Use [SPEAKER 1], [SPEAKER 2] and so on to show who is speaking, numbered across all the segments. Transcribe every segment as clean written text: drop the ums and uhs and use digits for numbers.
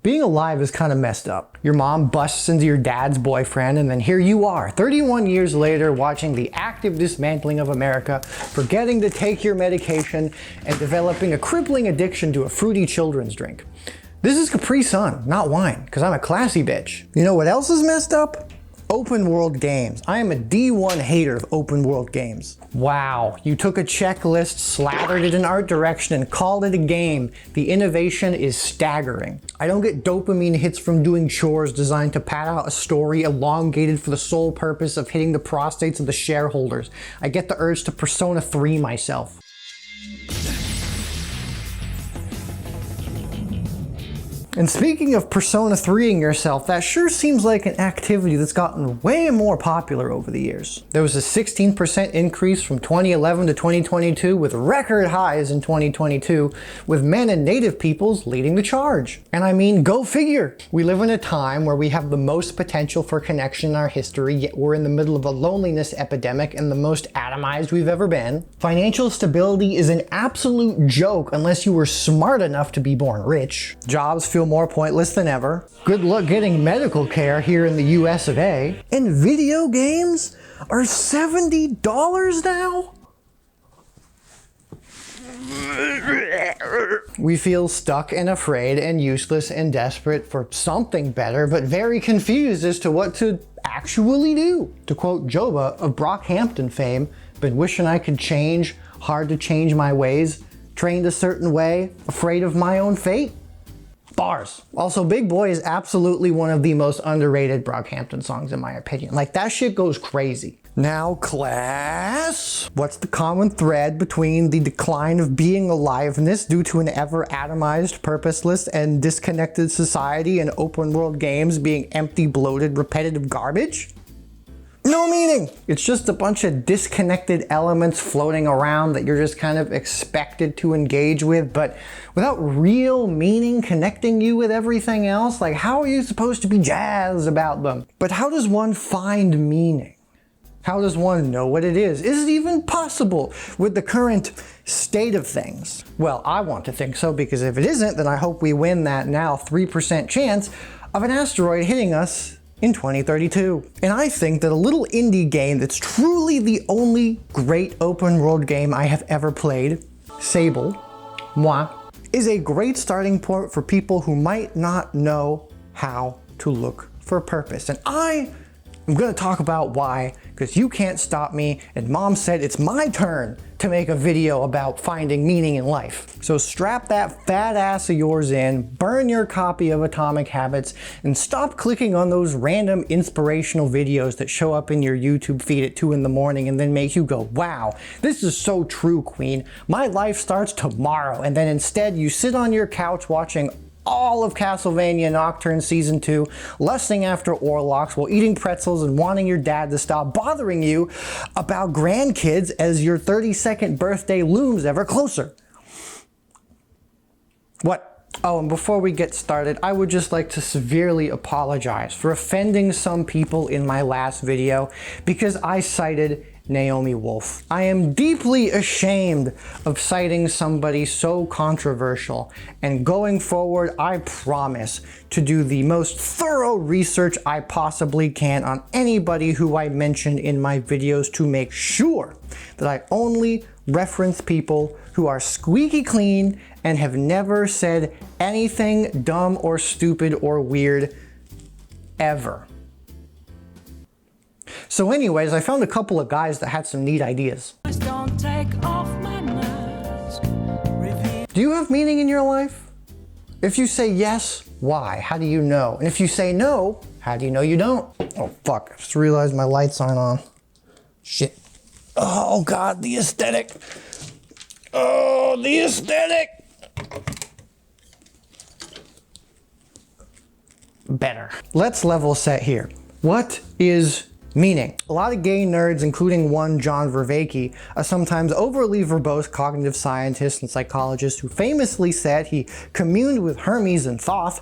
[SPEAKER 1] Being alive is kind of messed up. Your mom busts into your dad's boyfriend, and then here you are, 31 years later, watching the active dismantling of America, forgetting to take your medication, and developing a crippling addiction to a fruity children's drink. This is Capri Sun, not wine, because I'm a classy bitch. You know what else is messed up? Open world games. I am a D1 hater of open world games. Wow, you took a checklist, slathered it in art direction, and called it a game. The innovation is staggering. I don't get dopamine hits from doing chores designed to pad out a story elongated for the sole purpose of hitting the prostates of the shareholders. I get the urge to Persona 3 myself. And speaking of Persona 3ing yourself, that sure seems like an activity that's gotten way more popular over the years. There was a 16% increase from 2011 to 2022, with record highs in 2022, with men and native peoples leading the charge. And I mean, go figure. We live in a time where we have the most potential for connection in our history, yet we're in the middle of a loneliness epidemic and the most atomized we've ever been. Financial stability is an absolute joke unless you were smart enough to be born rich. Jobs feel more pointless than ever. Good luck getting medical care here in the US of A. And video games are $70 now? We feel stuck and afraid and useless and desperate for something better, but very confused as to what to actually do. To quote Joba of Brockhampton fame, been wishing I could change, hard to change my ways, trained a certain way, afraid of my own fate. Bars. Also, Big Boy is absolutely one of the most underrated Brockhampton songs in my opinion. Like, that shit goes crazy. Now, class, what's the common thread between the decline of being aliveness due to an ever atomized, purposeless, and disconnected society and open world games being empty, bloated, repetitive garbage? No meaning. It's just a bunch of disconnected elements floating around that you're just kind of expected to engage with, but without real meaning connecting you with everything else. Like, how are you supposed to be jazzed about them? But how does one find meaning? How does one know what it is? Is it even possible with the current state of things? Well, I want to think so, because if it isn't, then I hope we win that now 3% chance of an asteroid hitting us in 2032. And I think that a little indie game that's truly the only great open world game I have ever played, Sable, is a great starting point for people who might not know how to look for purpose. And I'm gonna talk about why, because you can't stop me, and Mom said it's my turn to make a video about finding meaning in life. So strap that fat ass of yours in, burn your copy of Atomic Habits, and stop clicking on those random inspirational videos that show up in your YouTube feed at 2 in the morning and then make you go, wow, this is so true, Queen. My life starts tomorrow. And then instead you sit on your couch watching all of Castlevania Nocturne Season 2, lusting after Orlocks while eating pretzels and wanting your dad to stop bothering you about grandkids as your 32nd birthday looms ever closer. What? Oh, and before we get started, I would just like to severely apologize for offending some people in my last video because I cited Naomi Wolf. I am deeply ashamed of citing somebody so controversial, and going forward, I promise to do the most thorough research I possibly can on anybody who I mention in my videos to make sure that I only reference people who are squeaky clean and have never said anything dumb or stupid or weird ever. So anyways, I found a couple of guys that had some neat ideas. Do you have meaning in your life? If you say yes, why? How do you know? And if you say no, how do you know you don't? Oh fuck, I just realized my lights aren't on. Shit. Oh God, the aesthetic. Oh, the aesthetic. Better. Let's level set here. What is meaning? A lot of gay nerds, including one John Vervaeke, a sometimes overly verbose cognitive scientist and psychologist who famously said he communed with Hermes and Thoth.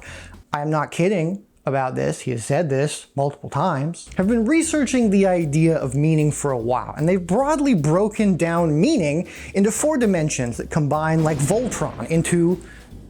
[SPEAKER 1] I am not kidding about this, he has said this multiple times, have been researching the idea of meaning for a while, and they've broadly broken down meaning into 4 dimensions that combine like Voltron into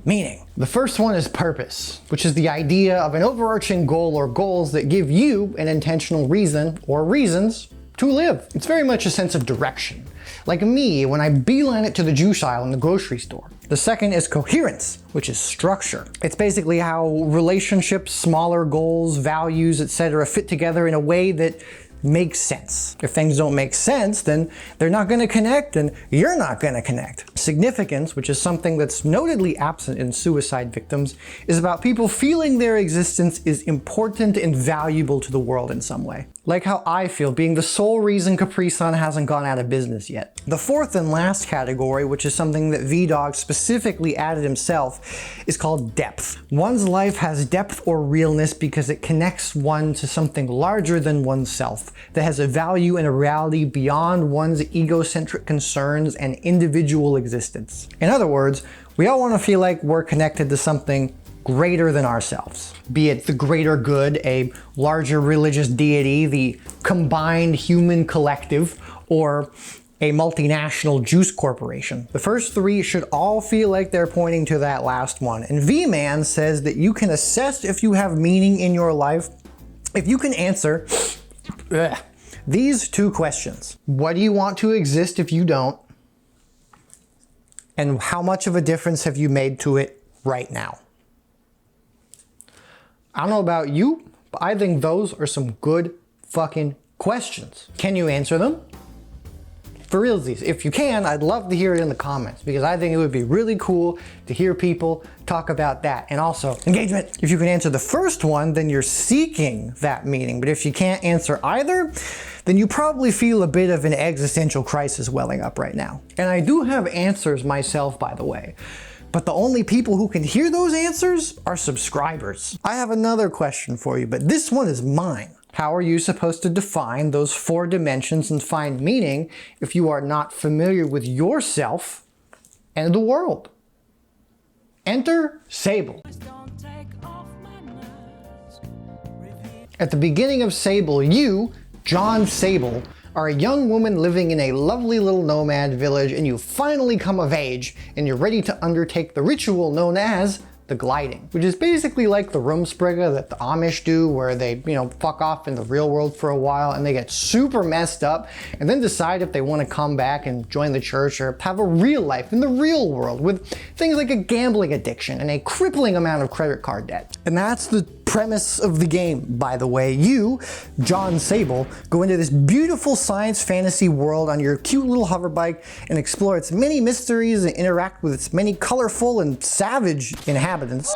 [SPEAKER 1] meaning. The first one is purpose, which is the idea of an overarching goal or goals that give you an intentional reason or reasons to live. It's very much a sense of direction. Like me, when I beeline it to the juice aisle in the grocery store. The second is coherence, which is structure. It's basically how relationships, smaller goals, values, etc. fit together in a way that makes sense. If things don't make sense, then they're not going to connect and you're not going to connect. Significance, which is something that's notedly absent in suicide victims, is about people feeling their existence is important and valuable to the world in some way. Like how I feel being the sole reason Capri Sun hasn't gone out of business yet. The fourth and last category, which is something that V-Dog specifically added himself, is called depth. One's life has depth or realness because it connects one to something larger than oneself, that has a value and a reality beyond one's egocentric concerns and individual existence. In other words, we all want to feel like we're connected to something greater than ourselves. Be it the greater good, a larger religious deity, the combined human collective, or a multinational juice corporation. The first three should all feel like they're pointing to that last one. And V-Man says that you can assess if you have meaning in your life if you can answer these two questions. What do you want to exist if you don't? And how much of a difference have you made to it right now? I don't know about you, but I think those are some good fucking questions. Can you answer them? For realsies, if you can, I'd love to hear it in the comments because I think it would be really cool to hear people talk about that. And also, engagement. If you can answer the first one, then you're seeking that meaning. But if you can't answer either, then you probably feel a bit of an existential crisis welling up right now. And I do have answers myself, by the way. But the only people who can hear those answers are subscribers. I have another question for you, but this one is mine. How are you supposed to define those 4 dimensions and find meaning if you are not familiar with yourself and the world? Enter Sable. At the beginning of Sable, you, John Sable, are a young woman living in a lovely little nomad village, and you finally come of age and you're ready to undertake the ritual known as the gliding, which is basically like the Rumspringa that the Amish do, where they, fuck off in the real world for a while and they get super messed up and then decide if they want to come back and join the church or have a real life in the real world with things like a gambling addiction and a crippling amount of credit card debt. And that's the premise of the game, by the way. You, John Sable, go into this beautiful science fantasy world on your cute little hoverbike and explore its many mysteries and interact with its many colorful and savage inhabitants.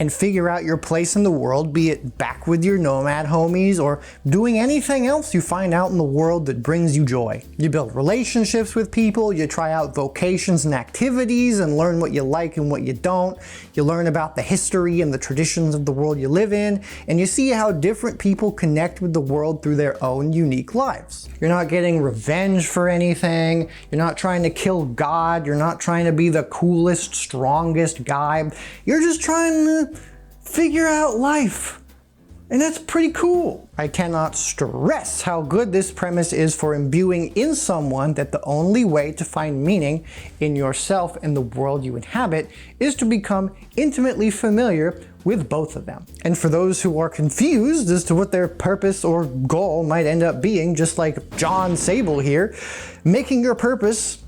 [SPEAKER 1] And figure out your place in the world, be it back with your nomad homies or doing anything else you find out in the world that brings you joy. You build relationships with people, you try out vocations and activities and learn what you like and what you don't. You learn about the history and the traditions of the world you live in, and you see how different people connect with the world through their own unique lives. You're not getting revenge for anything, you're not trying to kill God, you're not trying to be the coolest, strongest guy. You're just trying to figure out life. And that's pretty cool. I cannot stress how good this premise is for imbuing in someone that the only way to find meaning in yourself and the world you inhabit is to become intimately familiar with both of them. And for those who are confused as to what their purpose or goal might end up being, just like John Sable here, making your purpose,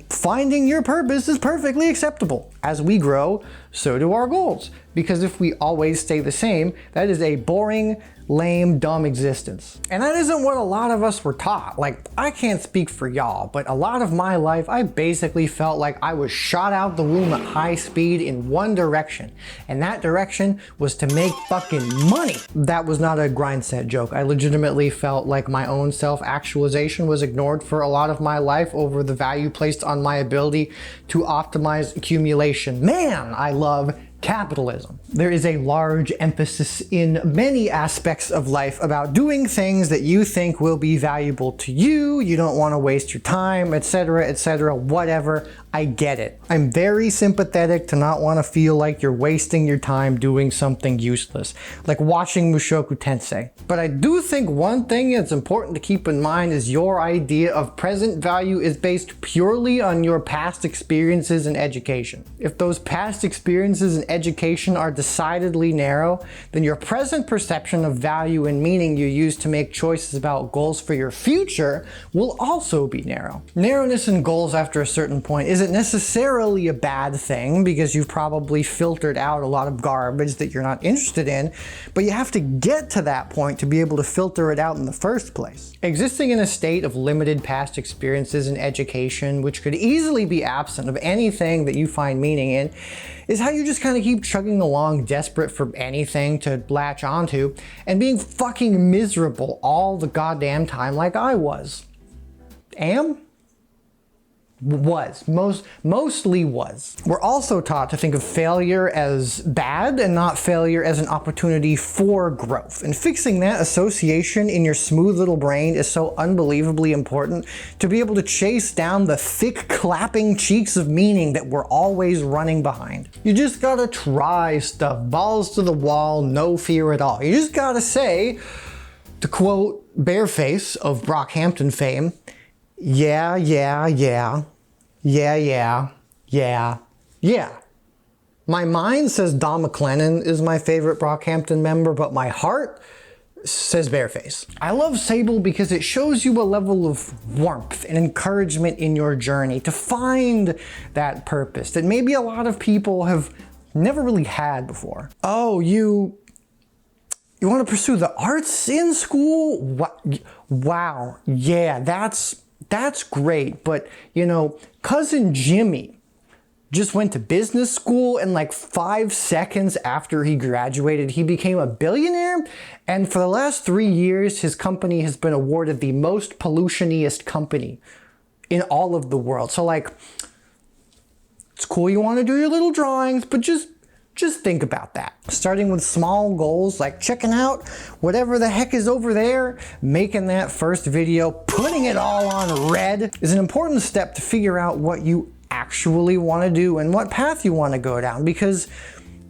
[SPEAKER 1] finding your purpose is perfectly acceptable. As we grow, so do our goals. Because if we always stay the same, that is a boring, lame, dumb existence. And that isn't what a lot of us were taught. Like, I can't speak for y'all, but a lot of my life, I basically felt like I was shot out the womb at high speed in one direction. And that direction was to make fucking money. That was not a grind set joke. I legitimately felt like my own self-actualization was ignored for a lot of my life over the value placed on my ability to optimize accumulation. Man, I love capitalism. There is a large emphasis in many aspects of life about doing things that you think will be valuable to you. You don't want to waste your time, etc., etc., whatever. I get it. I'm very sympathetic to not want to feel like you're wasting your time doing something useless, like watching Mushoku Tensei. But I do think one thing that's important to keep in mind is your idea of present value is based purely on your past experiences and education. If those past experiences and education are decidedly narrow, then your present perception of value and meaning you use to make choices about goals for your future will also be narrow. Narrowness in goals after a certain point isn't necessarily a bad thing because you've probably filtered out a lot of garbage that you're not interested in, but you have to get to that point to be able to filter it out in the first place. Existing in a state of limited past experiences and education, which could easily be absent of anything that you find meaning in, is how you just kind of keep chugging along desperate for anything to latch onto and being fucking miserable all the goddamn time like I was. Mostly was. We're also taught to think of failure as bad and not failure as an opportunity for growth. And fixing that association in your smooth little brain is so unbelievably important to be able to chase down the thick clapping cheeks of meaning that we're always running behind. You just gotta try stuff, balls to the wall, no fear at all. You just gotta say, to quote Bareface of Brockhampton fame, yeah. My mind says Don McLennan is my favorite Brockhampton member, but my heart says Bareface. I love Sable because it shows you a level of warmth and encouragement in your journey to find that purpose that maybe a lot of people have never really had before. Oh, you want to pursue the arts in school? Wow, yeah, that's great, but you know, cousin Jimmy just went to business school and like 5 seconds after he graduated, he became a billionaire. And for the last 3 years, his company has been awarded the most pollutioniest company in all of the world. So like, it's cool you want to do your little drawings, but just think about that. Starting with small goals like checking out whatever the heck is over there, making that first video, putting it all on red is an important step to figure out what you actually want to do and what path you want to go down, because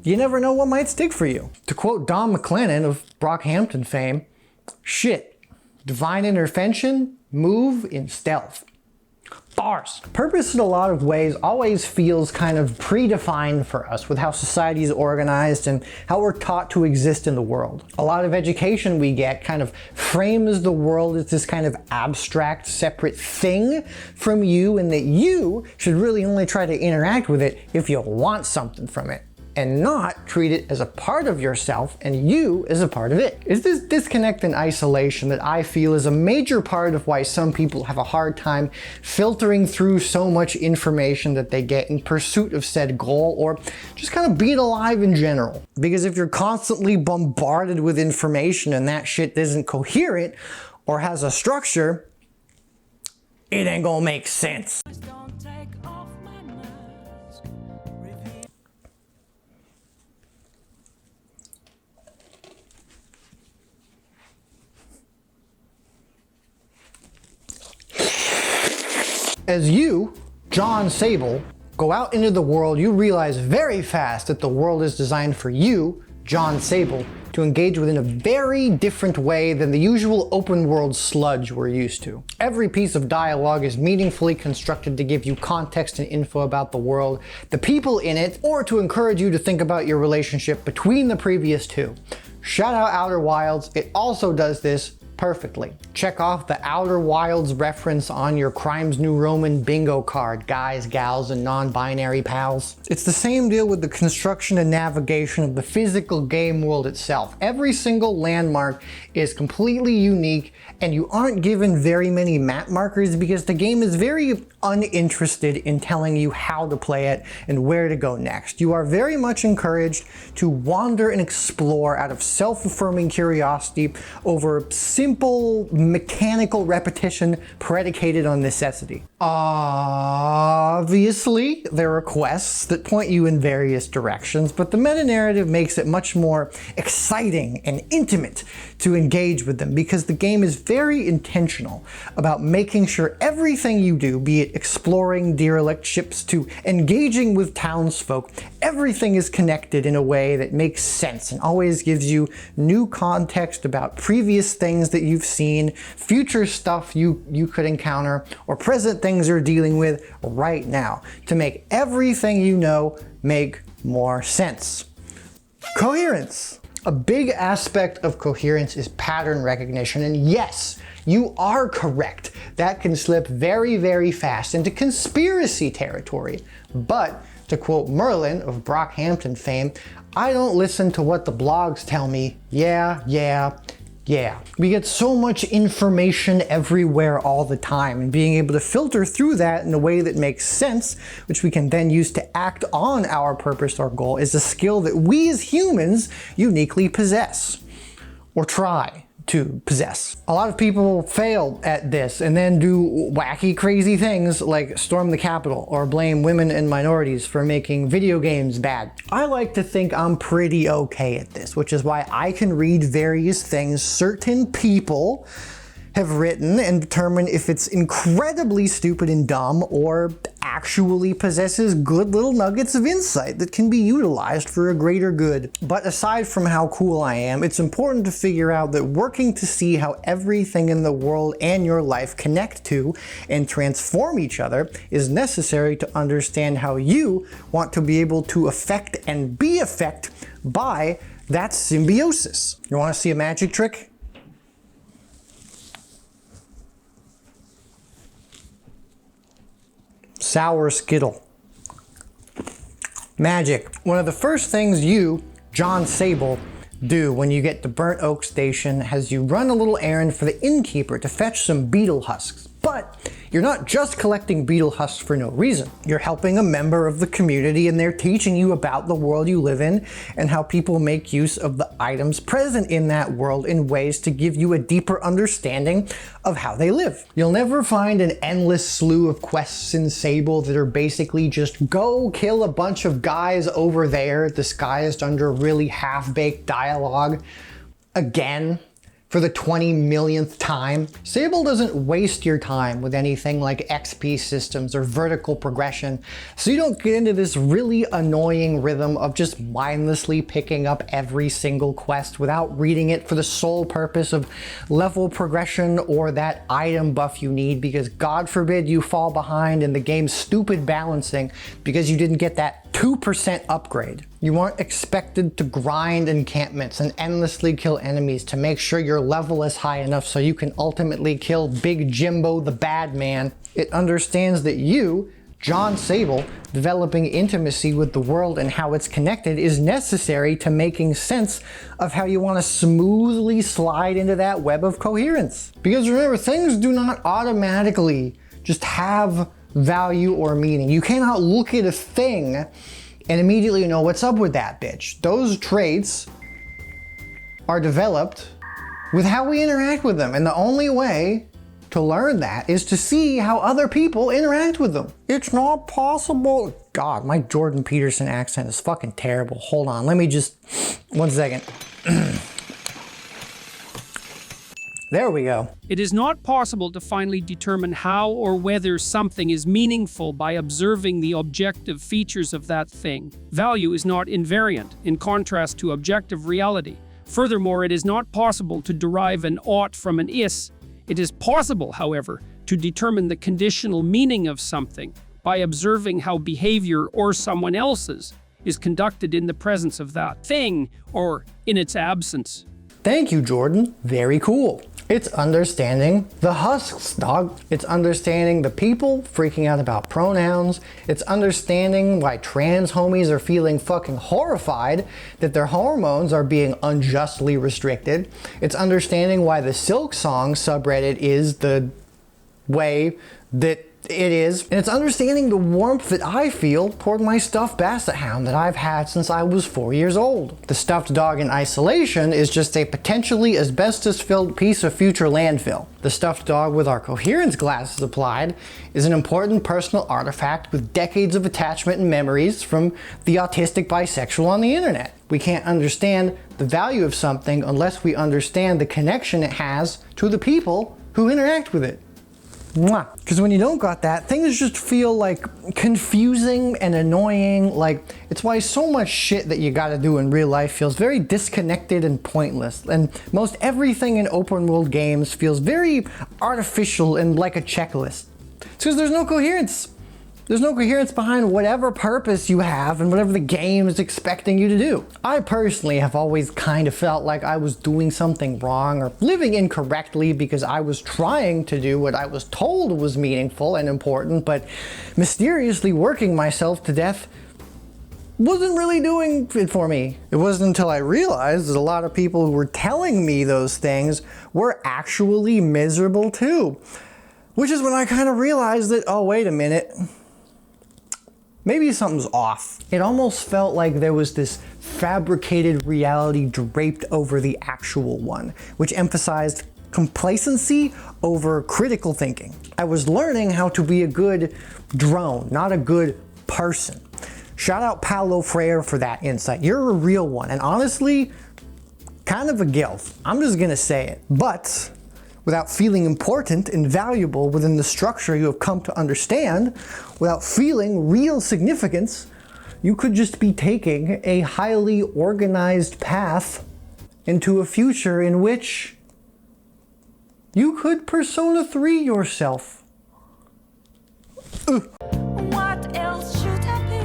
[SPEAKER 1] you never know what might stick for you. To quote Don McLennan of Brockhampton fame, shit, divine intervention, move in stealth. Bars. Purpose in a lot of ways always feels kind of predefined for us with how society is organized and how we're taught to exist in the world. A lot of education we get kind of frames the world as this kind of abstract, separate thing from you, and that you should really only try to interact with it if you want something from it, and not treat it as a part of yourself and you as a part of it. It's this disconnect and isolation that I feel is a major part of why some people have a hard time filtering through so much information that they get in pursuit of said goal, or just kind of being alive in general. Because if you're constantly bombarded with information and that shit isn't coherent or has a structure, it ain't gonna make sense. As you, John Sable, go out into the world, you realize very fast that the world is designed for you, John Sable, to engage with in a very different way than the usual open world sludge we're used to. Every piece of dialogue is meaningfully constructed to give you context and info about the world, the people in it, or to encourage you to think about your relationship between the previous two. Shout out Outer Wilds, it also does this perfectly. Check off the Outer Wilds reference on your Crimes New Roman bingo card, guys, gals, and non-binary pals. It's the same deal with the construction and navigation of the physical game world itself. Every single landmark is completely unique, and you aren't given very many map markers because the game is very uninterested in telling you how to play it and where to go next. You are very much encouraged to wander and explore out of self-affirming curiosity over simple simple mechanical repetition predicated on necessity. Obviously, there are quests that point you in various directions, but the meta-narrative makes it much more exciting and intimate to engage with them because the game is very intentional about making sure everything you do, be it exploring derelict ships to engaging with townsfolk, everything is connected in a way that makes sense and always gives you new context about previous things that you've seen, future stuff you could encounter, or present things you're dealing with right now to make everything you know make more sense. Coherence. A big aspect of coherence is pattern recognition, and yes, you are correct. That can slip very, very fast into conspiracy territory. But to quote Merlin of Brockhampton fame, I don't listen to what the blogs tell me. Yeah. We get so much information everywhere all the time, and being able to filter through that in a way that makes sense, which we can then use to act on our purpose or goal, is a skill that we as humans uniquely possess, or try to possess. A lot of people fail at this and then do wacky, crazy things like storm the Capitol or blame women and minorities for making video games bad. I like to think I'm pretty okay at this, which is why I can read various things certain people have written and determine if it's incredibly stupid and dumb or actually possesses good little nuggets of insight that can be utilized for a greater good. But aside from how cool I am, it's important to figure out that working to see how everything in the world and your life connect to and transform each other is necessary to understand how you want to be able to affect and be affected by that symbiosis. You want to see a magic trick? Sour Skittle. Magic. One of the first things you, John Sable, do when you get to Burnt Oak Station has you run a little errand for the innkeeper to fetch some beetle husks. But you're not just collecting beetle husks for no reason. You're helping a member of the community, and they're teaching you about the world you live in and how people make use of the items present in that world in ways to give you a deeper understanding of how they live. You'll never find an endless slew of quests in Sable that are basically just go kill a bunch of guys over there disguised under really half-baked dialogue again for the 20 millionth time. Sable doesn't waste your time with anything like XP systems or vertical progression, so you don't get into this really annoying rhythm of just mindlessly picking up every single quest without reading it for the sole purpose of level progression or that item buff you need, because God forbid you fall behind in the game's stupid balancing because you didn't get that 2% upgrade. You aren't expected to grind encampments and endlessly kill enemies to make sure your level is high enough so you can ultimately kill Big Jimbo the bad man. It understands that you, John Sable, developing intimacy with the world and how it's connected is necessary to making sense of how you want to smoothly slide into that web of coherence. Because remember, things do not automatically just have value or meaning. You cannot look at a thing and immediately know what's up with that bitch. Those traits are developed with how we interact with them, and the only way to learn that is to see how other people interact with them. It's not possible. God, my Jordan Peterson accent is fucking terrible. Hold on, let me just, 1 second. There we go.
[SPEAKER 2] It is not possible to finally determine how or whether something is meaningful by observing the objective features of that thing. Value is not invariant, in contrast to objective reality. Furthermore, it is not possible to derive an ought from an is. It is possible, however, to determine the conditional meaning of something by observing how behavior or someone else's is conducted in the presence of that thing or in its absence.
[SPEAKER 1] Thank you, Jordan. Very cool. It's understanding the husks, dog. It's understanding the people freaking out about pronouns. It's understanding why trans homies are feeling fucking horrified that their hormones are being unjustly restricted. It's understanding why the Silk Song subreddit is the way that It is, and it's understanding the warmth that I feel toward my stuffed basset hound that I've had since I was 4 years old. The stuffed dog in isolation is just a potentially asbestos-filled piece of future landfill. The stuffed dog with our coherence glasses applied is an important personal artifact with decades of attachment and memories from the autistic bisexual on the internet. We can't understand the value of something unless we understand the connection it has to the people who interact with it. Because when you don't got that, things just feel like confusing and annoying. Like, it's why so much shit that you gotta do in real life feels very disconnected and pointless. And most everything in open world games feels very artificial and like a checklist. It's because there's no coherence. There's no coherence behind whatever purpose you have and whatever the game is expecting you to do. I personally have always kind of felt like I was doing something wrong or living incorrectly because I was trying to do what I was told was meaningful and important, but mysteriously working myself to death wasn't really doing it for me. It wasn't until I realized that a lot of people who were telling me those things were actually miserable too. Which is when I kind of realized that, oh, wait a minute. Maybe something's off. It almost felt like there was this fabricated reality draped over the actual one, which emphasized complacency over critical thinking. I was learning how to be a good drone, not a good person. Shout out Paulo Freire for that insight. You're a real one, and honestly, kind of a gilf. I'm just gonna say it. But without feeling important and valuable within the structure you have come to understand, without feeling real significance, you could just be taking a highly organized path into a future in which you could Persona 3 yourself.
[SPEAKER 3] What else should I be?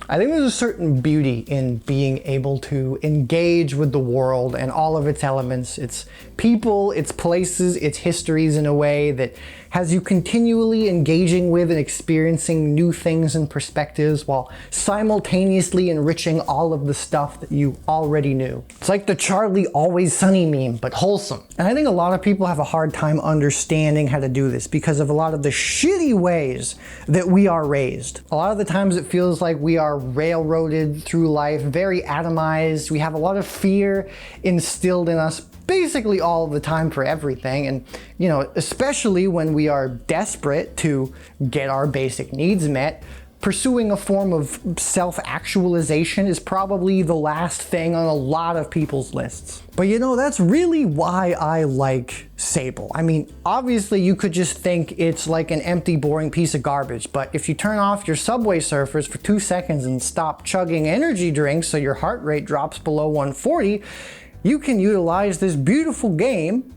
[SPEAKER 1] I think there's a certain beauty in being able to engage with the world and all of its elements, its people, its places, its histories in a way that has you continually engaging with and experiencing new things and perspectives while simultaneously enriching all of the stuff that you already knew. It's like the Charlie Always Sunny meme, but wholesome. And I think a lot of people have a hard time understanding how to do this because of a lot of the shitty ways that we are raised. A lot of the times it feels like we are railroaded through life, very atomized. We have a lot of fear instilled in us basically all the time for everything. And, you know, especially when we are desperate to get our basic needs met, pursuing a form of self-actualization is probably the last thing on a lot of people's lists. But you know, that's really why I like Sable. I mean, obviously you could just think it's like an empty, boring piece of garbage, but if you turn off your Subway Surfers for 2 seconds and stop chugging energy drinks so your heart rate drops below 140, you can utilize this beautiful game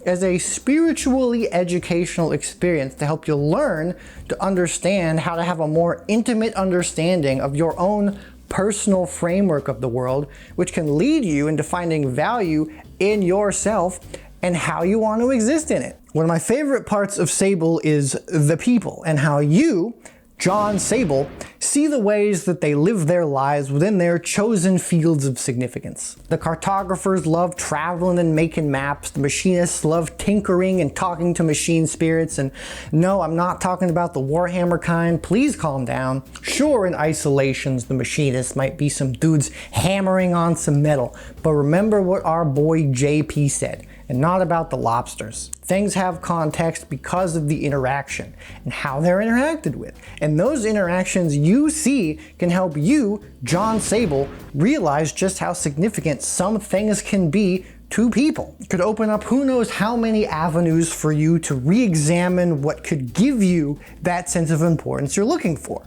[SPEAKER 1] as a spiritually educational experience to help you learn to understand how to have a more intimate understanding of your own personal framework of the world, which can lead you into finding value in yourself and how you want to exist in it. One of my favorite parts of Sable is the people and how you, John Sable, see the ways that they live their lives within their chosen fields of significance. The cartographers love traveling and making maps. The machinists love tinkering and talking to machine spirits. And no, I'm not talking about the Warhammer kind. Please calm down. Sure, in isolations, the machinists might be some dudes hammering on some metal. But remember what our boy JP said, and not about the lobsters. Things have context because of the interaction and how they're interacted with. And those interactions you see can help you, John Sable, realize just how significant some things can be to people. It could open up who knows how many avenues for you to re-examine what could give you that sense of importance you're looking for.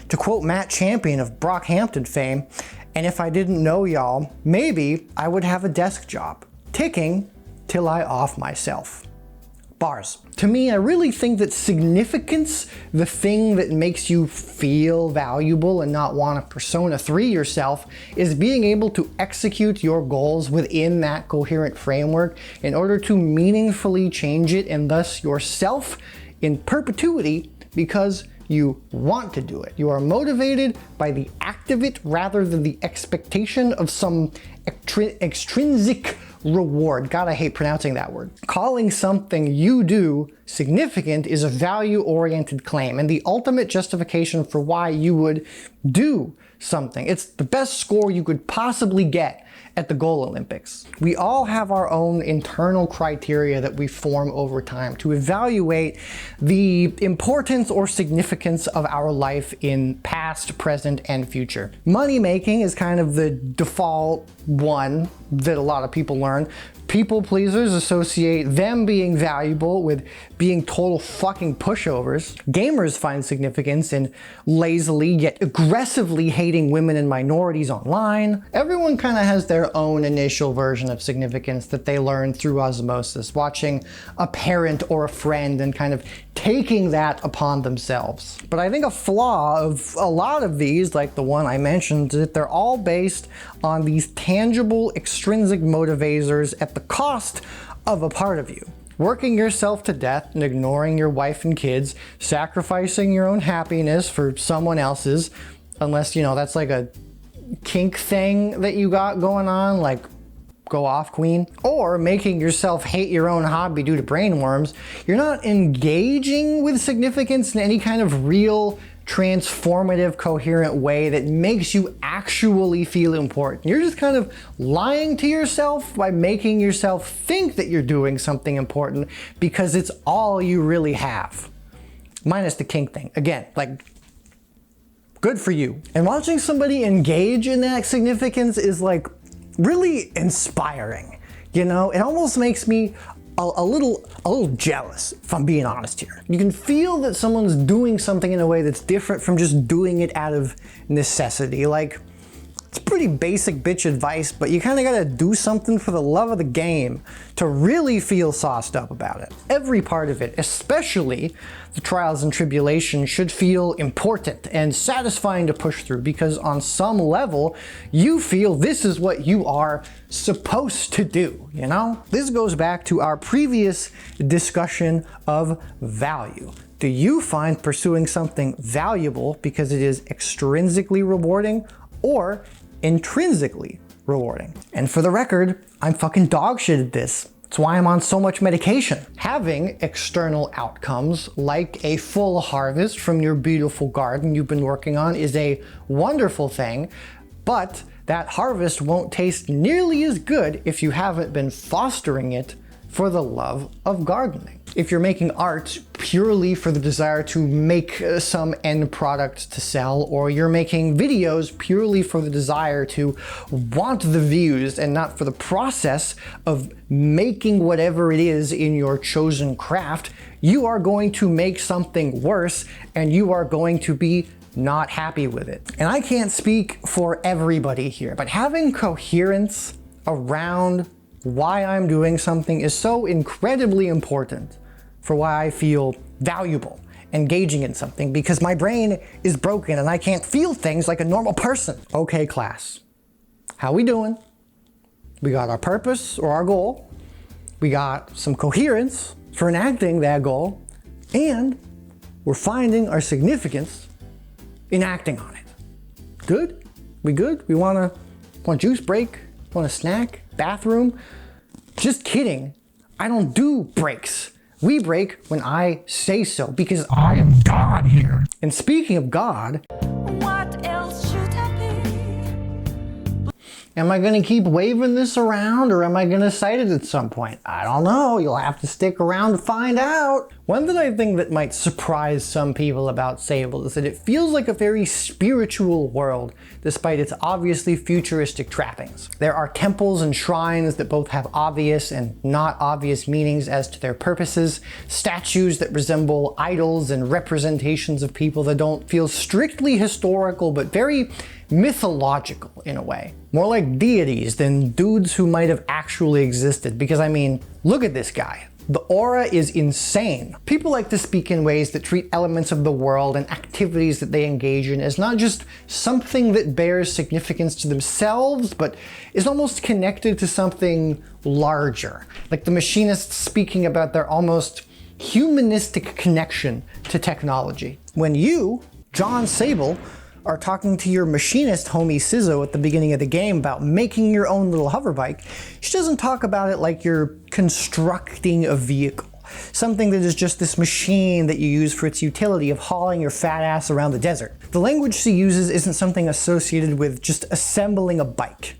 [SPEAKER 1] To quote Matt Champion of Brockhampton fame, and if I didn't know y'all, maybe I would have a desk job, ticking till I off myself. Bars. To me, I really think that significance, the thing that makes you feel valuable and not want to Persona 3 yourself, is being able to execute your goals within that coherent framework in order to meaningfully change it and thus yourself in perpetuity, because you want to do it. You are motivated by the act of it rather than the expectation of some extrinsic reward. God, I hate pronouncing that word. Calling something you do significant is a value-oriented claim and the ultimate justification for why you would do something. It's the best score you could possibly get at the Goal Olympics. We all have our own internal criteria that we form over time to evaluate the importance or significance of our life in past, present, and future. Money making is kind of the default one that a lot of people learn. People pleasers associate them being valuable with being total fucking pushovers. Gamers find significance in lazily yet aggressively hating women and minorities online. Everyone kind of has their own initial version of significance that they learn through osmosis, watching a parent or a friend and kind of taking that upon themselves. But I think a flaw of a lot of these, like the one I mentioned, is that they're all based on these tangible extrinsic motivators at the cost of a part of you. Working yourself to death and ignoring your wife and kids, sacrificing your own happiness for someone else's, unless, you know, that's like a kink thing that you got going on, like go off queen, or making yourself hate your own hobby due to brainworms, you're not engaging with significance in any kind of real, transformative, coherent way that makes you actually feel important. You're just kind of lying to yourself by making yourself think that you're doing something important because it's all you really have. Minus the kink thing. Again, like, good for you. And watching somebody engage in that significance is like really inspiring. You know, it almost makes me a little jealous, if I'm being honest here. You can feel that someone's doing something in a way that's different from just doing it out of necessity. Like, it's pretty basic bitch advice, but you kind of gotta do something for the love of the game to really feel sauced up about it. Every part of it, especially the trials and tribulations, should feel important and satisfying to push through because on some level, you feel this is what you are supposed to do, you know? This goes back to our previous discussion of value. Do you find pursuing something valuable because it is extrinsically rewarding or intrinsically rewarding? And for the record, I'm fucking dog shit at this. That's why I'm on so much medication. Having external outcomes like a full harvest from your beautiful garden you've been working on is a wonderful thing, but that harvest won't taste nearly as good if you haven't been fostering it for the love of gardening. If you're making art purely for the desire to make some end product to sell, or you're making videos purely for the desire to want the views and not for the process of making whatever it is in your chosen craft, you are going to make something worse and you are going to be not happy with it. And I can't speak for everybody here, but having coherence around why I'm doing something is so incredibly important for why I feel valuable engaging in something, because my brain is broken and I can't feel things like a normal person. Okay, class, how we doing? We got our purpose or our goal, we got some coherence for enacting that goal, and we're finding our significance in acting on it. Good? We good? We want juice break? Want a snack? Bathroom? Just kidding. I don't do breaks. We break when I say so, because I am God here. And speaking of God,
[SPEAKER 3] What else should I be?
[SPEAKER 1] am I gonna keep waving this around or am I gonna cite it at some point? I don't know, you'll have to stick around to find out. One thing I think that might surprise some people about Sable is that it feels like a very spiritual world, despite its obviously futuristic trappings. There are temples and shrines that both have obvious and not obvious meanings as to their purposes, statues that resemble idols and representations of people that don't feel strictly historical but very mythological in a way. More like deities than dudes who might have actually existed, because I mean, look at this guy. The aura is insane. People like to speak in ways that treat elements of the world and activities that they engage in as not just something that bears significance to themselves, but is almost connected to something larger. Like the machinists speaking about their almost humanistic connection to technology. When you, John Sable, are talking to your machinist homie Sizzo at the beginning of the game about making your own little hover bike, she doesn't talk about it like you're constructing a vehicle. Something that is just this machine that you use for its utility of hauling your fat ass around the desert. The language she uses isn't something associated with just assembling a bike.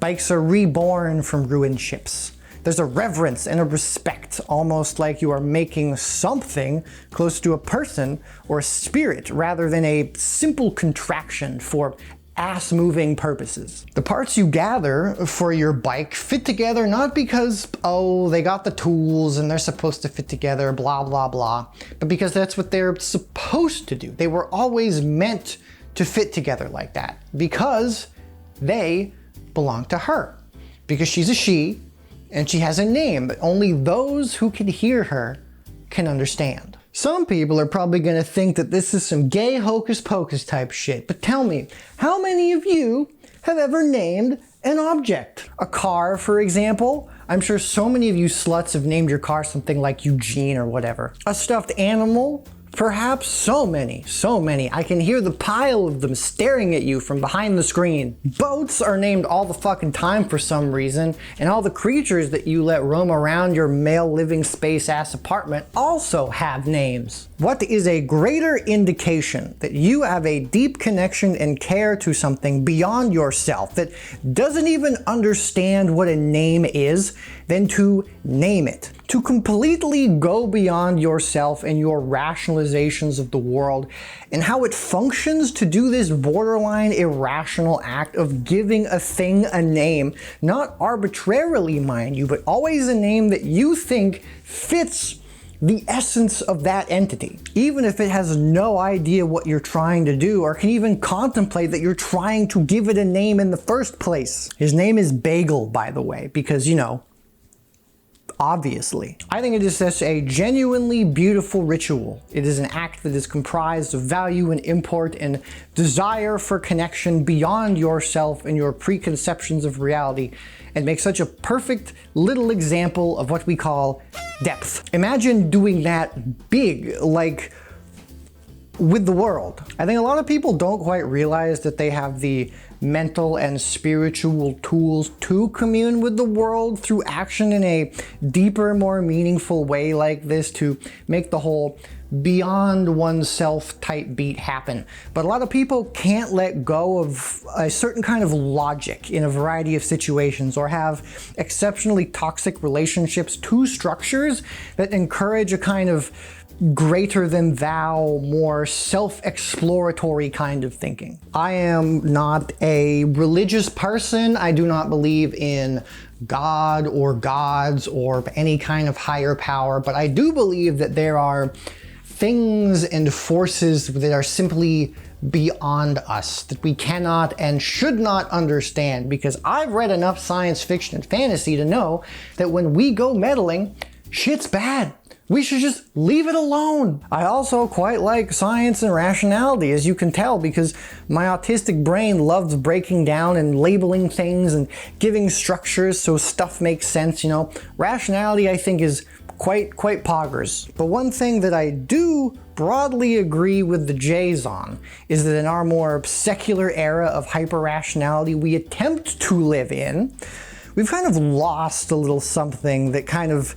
[SPEAKER 1] Bikes are reborn from ruined ships. There's a reverence and a respect, almost like you are making something close to a person or a spirit rather than a simple contraction for ass-moving purposes. The parts you gather for your bike fit together not because, oh, they got the tools and they're supposed to fit together, blah, blah, blah, but because that's what they're supposed to do. They were always meant to fit together like that because they belong to her. Because she's a she and she has a name that only those who can hear her can understand. Some people are probably gonna think that this is some gay hocus pocus type shit, but tell me, how many of you have ever named an object? A car, for example? I'm sure so many of you sluts have named your car something like Eugene or whatever. A stuffed animal? Perhaps so many. I can hear the pile of them staring at you from behind the screen. Boats are named all the fucking time for some reason, and all the creatures that you let roam around your male living space ass apartment also have names. What is a greater indication that you have a deep connection and care to something beyond yourself that doesn't even understand what a name is than to name it? To completely go beyond yourself and your rationalizations of the world and how it functions to do this borderline irrational act of giving a thing a name, not arbitrarily, mind you, but always a name that you think fits the essence of that entity, even if it has no idea what you're trying to do or can even contemplate that you're trying to give it a name in the first place. His name is Bagel, by the way, because, you know, obviously. I think it is such a genuinely beautiful ritual. It is an act that is comprised of value and import and desire for connection beyond yourself and your preconceptions of reality, and makes such a perfect little example of what we call depth. Imagine doing that big, like with the world. I think a lot of people don't quite realize that they have the mental and spiritual tools to commune with the world through action in a deeper, more meaningful way like this, to make the whole beyond oneself type beat happen. But a lot of people can't let go of a certain kind of logic in a variety of situations, or have exceptionally toxic relationships to structures that encourage a kind of greater than thou, more self-exploratory kind of thinking. I am not a religious person. I do not believe in God or gods or any kind of higher power, but I do believe that there are things and forces that are simply beyond us, that we cannot and should not understand, because I've read enough science fiction and fantasy to know that when we go meddling, shit's bad. We should just leave it alone. I also quite like science and rationality, as you can tell, because my autistic brain loves breaking down and labeling things and giving structures so stuff makes sense, you know. Rationality, I think, is quite poggers. But one thing that I do broadly agree with the Jays on is that in our more secular era of hyper-rationality we attempt to live in, we've kind of lost a little something that kind of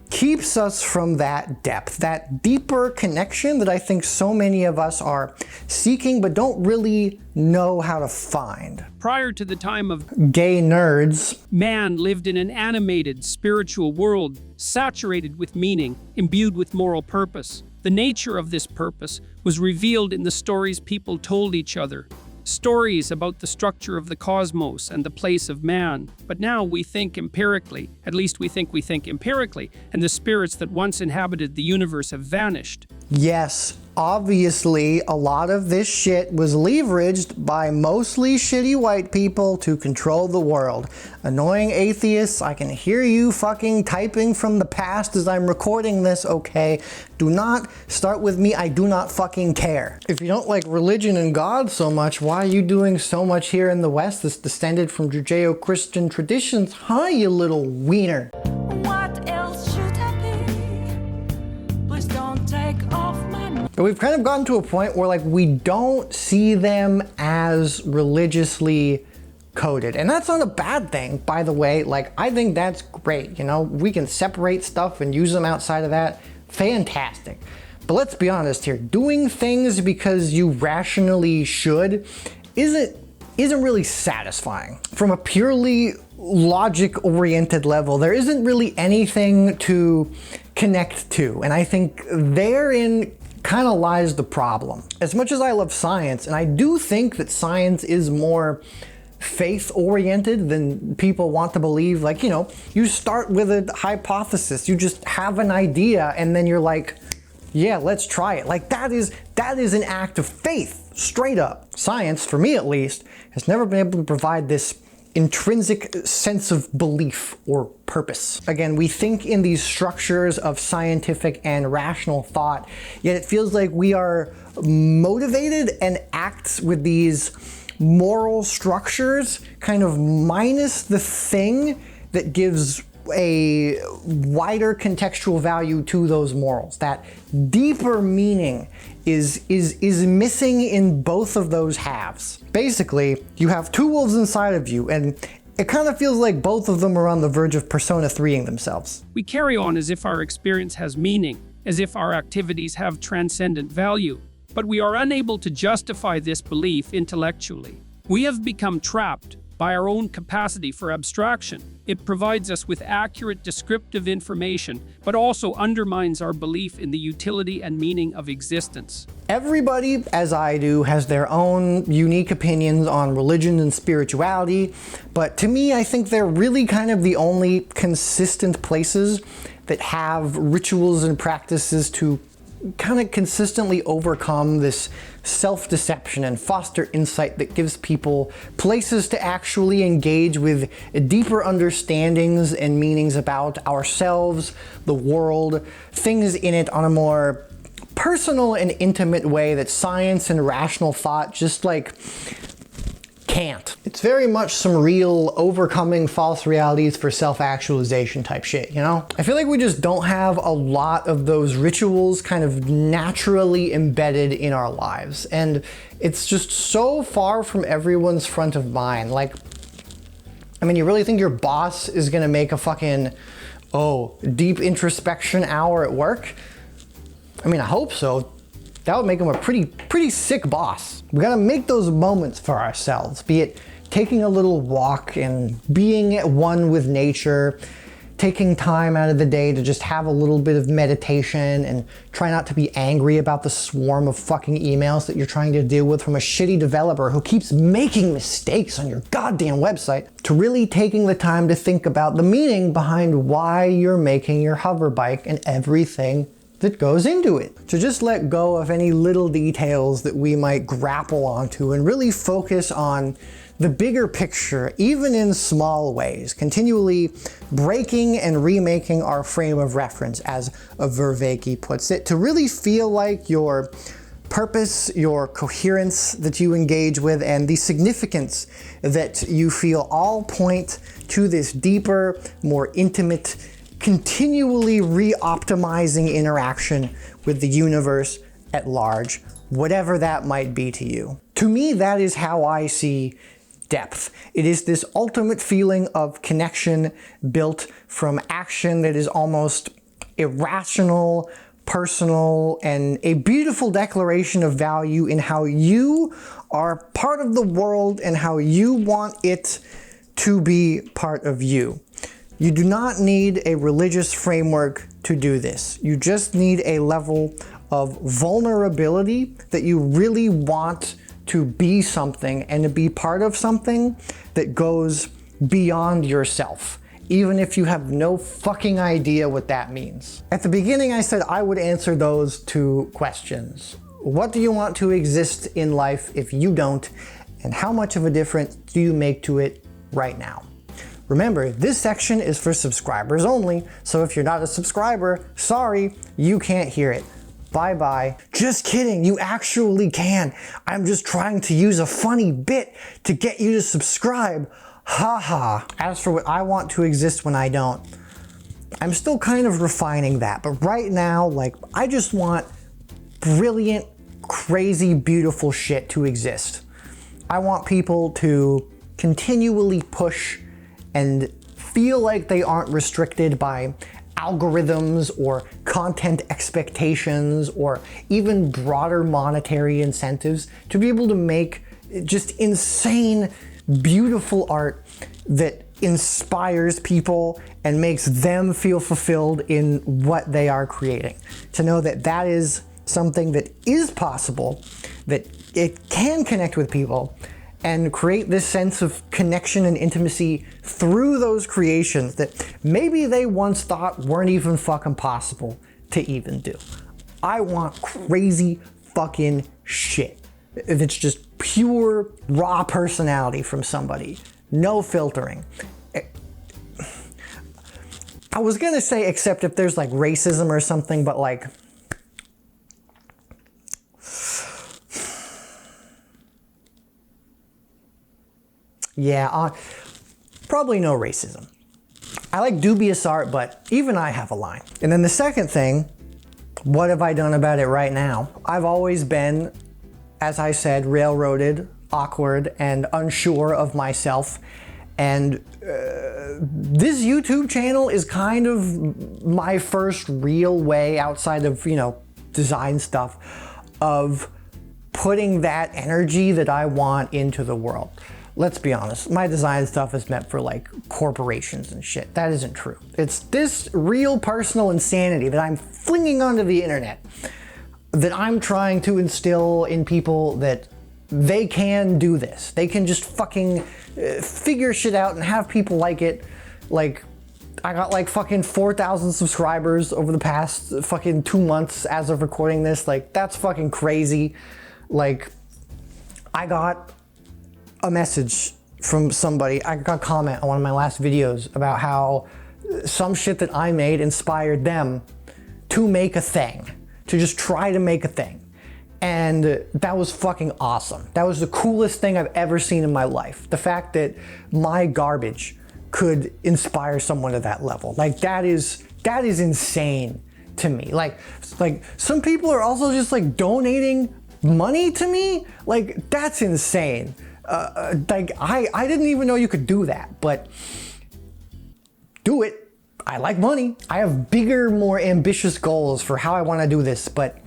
[SPEAKER 1] keeps us from that depth, that deeper connection that I think so many of us are seeking but don't really know how to find.
[SPEAKER 2] Prior to the time of
[SPEAKER 1] gay nerds,
[SPEAKER 2] man lived in an animated, spiritual world, saturated with meaning, imbued with moral purpose. The nature of this purpose was revealed in the stories people told each other. Stories about the structure of the cosmos and the place of man. But now we think empirically, at least we think empirically, and the spirits that once inhabited the universe have vanished.
[SPEAKER 1] Yes, obviously a lot of this shit was leveraged by mostly shitty white people to control the world. Annoying atheists, I can hear you fucking typing from the past as I'm recording this, okay? Do not start with me, I do not fucking care. If you don't like religion and God so much, why are you doing so much here in the West that's descended from Judeo-Christian traditions, huh, you little wiener?
[SPEAKER 3] What else should I be
[SPEAKER 1] But we've kind of gotten to a point where like we don't see them as religiously coded. And that's not a bad thing, by the way. Like, I think that's great. You know, we can separate stuff and use them outside of that. Fantastic. But let's be honest here. Doing things because you rationally should isn't really satisfying. From a purely logic-oriented level, there isn't really anything to connect to. And I think therein kind of lies the problem. As much as I love science, and I do think that science is more faith-oriented than people want to believe. Like, you know, you start with a hypothesis, you just have an idea, and then you're like, yeah, let's try it. Like, that is an act of faith, straight up. Science, for me at least, has never been able to provide this intrinsic sense of belief or purpose. Again, we think in these structures of scientific and rational thought, yet it feels like we are motivated and act with these moral structures kind of minus the thing that gives a wider contextual value to those morals. That deeper meaning is missing in both of those halves. Basically, you have two wolves inside of you, and it kind of feels like both of them are on the verge of Persona 3ing themselves.
[SPEAKER 2] We carry on as if our experience has meaning, as if our activities have transcendent value, but we are unable to justify this belief intellectually. We have become trapped by our own capacity for abstraction. It provides us with accurate descriptive information, but also undermines our belief in the utility and meaning of existence.
[SPEAKER 1] Everybody, as I do, has their own unique opinions on religion and spirituality, but to me, I think they're really kind of the only consistent places that have rituals and practices to kind of consistently overcome this self-deception and foster insight that gives people places to actually engage with deeper understandings and meanings about ourselves, the world, things in it on a more personal and intimate way that science and rational thought just like can't. It's very much some real overcoming false realities for self-actualization type shit, you know? I feel like we just don't have a lot of those rituals kind of naturally embedded in our lives. And it's just so far from everyone's front of mind. Like, I mean, you really think your boss is gonna make a fucking, deep introspection hour at work? I mean, I hope so. That would make him a pretty sick boss. We gotta make those moments for ourselves, be it taking a little walk and being at one with nature, taking time out of the day to just have a little bit of meditation and try not to be angry about the swarm of fucking emails that you're trying to deal with from a shitty developer who keeps making mistakes on your goddamn website, to really taking the time to think about the meaning behind why you're making your hover bike and everything that goes into it. To just let go of any little details that we might grapple onto and really focus on the bigger picture, even in small ways, continually breaking and remaking our frame of reference, as a vervaeke puts it, to really feel like your purpose, your coherence that you engage with, and the significance that you feel all point to this deeper, more intimate, continually re-optimizing interaction with the universe at large, whatever that might be to you. To me, that is how I see depth. It is this ultimate feeling of connection built from action that is almost irrational, personal, and a beautiful declaration of value in how you are part of the world and how you want it to be part of you. You do not need a religious framework to do this. You just need a level of vulnerability that you really want to be something and to be part of something that goes beyond yourself, even if you have no fucking idea what that means. At the beginning, I said I would answer those two questions. What do you want to exist in life if you don't? And how much of a difference do you make to it right now? Remember, this section is for subscribers only, so if you're not a subscriber, sorry, you can't hear it. Bye-bye. Just kidding, you actually can. I'm just trying to use a funny bit to get you to subscribe. Haha. As for what I want to exist when I don't, I'm still kind of refining that, but right now, like, I just want brilliant, crazy, beautiful shit to exist. I want people to continually push and feel like they aren't restricted by algorithms or content expectations or even broader monetary incentives, to be able to make just insane, beautiful art that inspires people and makes them feel fulfilled in what they are creating. To know that that is something that is possible, that it can connect with people and create this sense of connection and intimacy through those creations that maybe they once thought weren't even fucking possible to even do. I want crazy fucking shit. If it's just pure raw personality from somebody, no filtering. I was gonna say except if there's like racism or something, but like, yeah, probably no racism. I like dubious art, but even I have a line. And then the second thing, what have I done about it right now? I've always been, as I said, railroaded, awkward, and unsure of myself. And this YouTube channel is kind of my first real way, outside of, you know, design stuff, of putting that energy that I want into the world. Let's be honest, my design stuff is meant for like corporations and shit. That isn't true. It's this real personal insanity that I'm flinging onto the internet, that I'm trying to instill in people, that they can do this. They can just fucking figure shit out and have people like it. Like, I got like fucking 4,000 subscribers over the past fucking 2 months as of recording this. Like, that's fucking crazy. Like, I got a message from somebody, I got a comment on one of my last videos about how some shit that I made inspired them to make a thing, to just try to make a thing. And that was fucking awesome. That was the coolest thing I've ever seen in my life. The fact that my garbage could inspire someone to that level. Like, that is insane to me. Like some people are also just like donating money to me. Like, that's insane. Like, I didn't even know you could do that, but do it. I like money. I have bigger, more ambitious goals for how I want to do this, but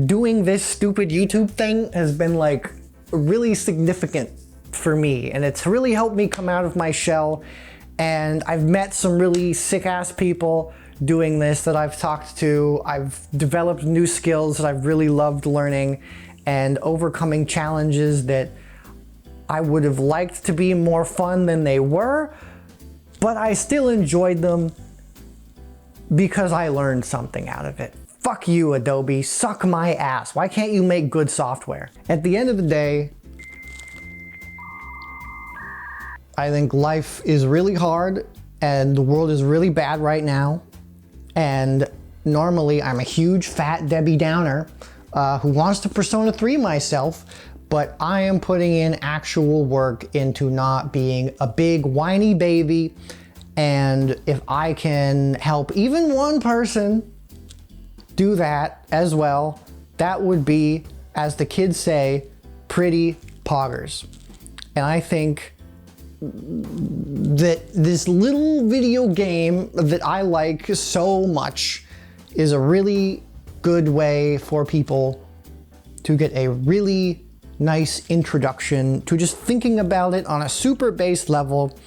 [SPEAKER 1] doing this stupid YouTube thing has been like really significant for me, and it's really helped me come out of my shell. And I've met some really sick ass people doing this that I've talked to. I've developed new skills that I've really loved learning and overcoming challenges that I would have liked to be more fun than they were, but I still enjoyed them because I learned something out of it. Fuck you, Adobe. Suck my ass. Why can't you make good software? At the end of the day, I think life is really hard and the world is really bad right now. And normally I'm a huge fat Debbie Downer who wants to Persona 3 myself, but I am putting in actual work into not being a big whiny baby. And if I can help even one person do that as well, that would be, as the kids say, pretty poggers. And I think that this little video game that I like so much is a really good way for people to get a really nice introduction to just thinking about it on a super base level,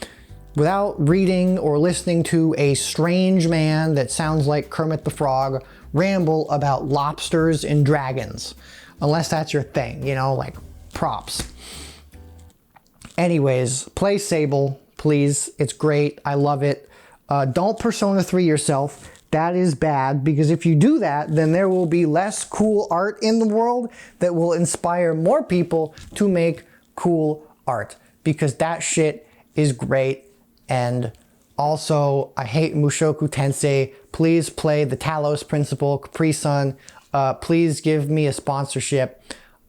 [SPEAKER 1] without reading or listening to a strange man that sounds like Kermit the Frog ramble about lobsters and dragons. Unless that's your thing, you know, like, props. Anyways, play Sable, please. It's great. I love it. Don't Persona 3 yourself. That is bad, because if you do that, then there will be less cool art in the world that will inspire more people to make cool art, because that shit is great. And also, I hate Mushoku Tensei. Please play the Talos Principle, Capri-sun. Please give me a sponsorship.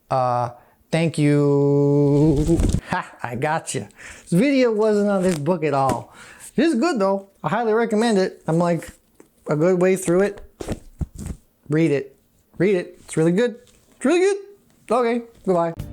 [SPEAKER 1] Thank you. Ha, I got you. This video wasn't on this book at all. It is good though. I highly recommend it. I'm like a good way through it. Read it. Read it. It's really good. It's really good. Okay, goodbye.